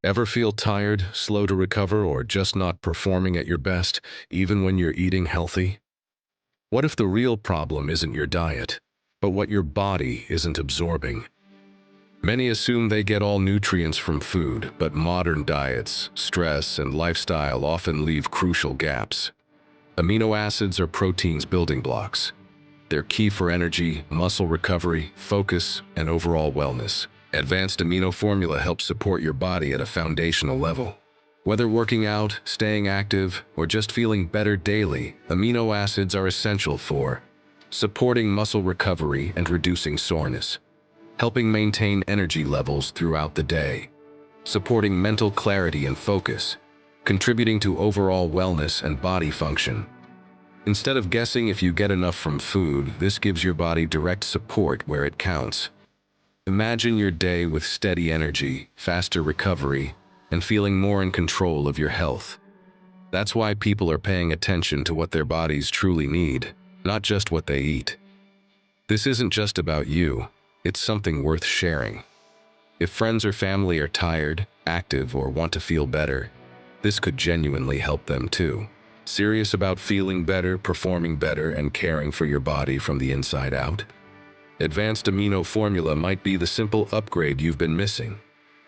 Ever feel tired, slow to recover, or just not performing at your best, even when you're eating healthy? What if the real problem isn't your diet, but what your body isn't absorbing? Many assume they get all nutrients from food, but modern diets, stress, and lifestyle often leave crucial gaps. Amino acids are protein's building blocks. They're key for energy, muscle recovery, focus, and overall wellness. Advanced Amino Formula helps support your body at a foundational level. Whether working out, staying active, or just feeling better daily, amino acids are essential for supporting muscle recovery and reducing soreness, helping maintain energy levels throughout the day, supporting mental clarity and focus, contributing to overall wellness and body function. Instead of guessing if you get enough from food, this gives your body direct support where it counts. Imagine your day with steady energy, faster recovery, and feeling more in control of your health. That's why people are paying attention to what their bodies truly need, not just what they eat. This isn't just about you, it's something worth sharing. If friends or family are tired, active, or want to feel better, this could genuinely help them too. Serious about feeling better, performing better, and caring for your body from the inside out? Advanced Amino Formula might be the simple upgrade you've been missing.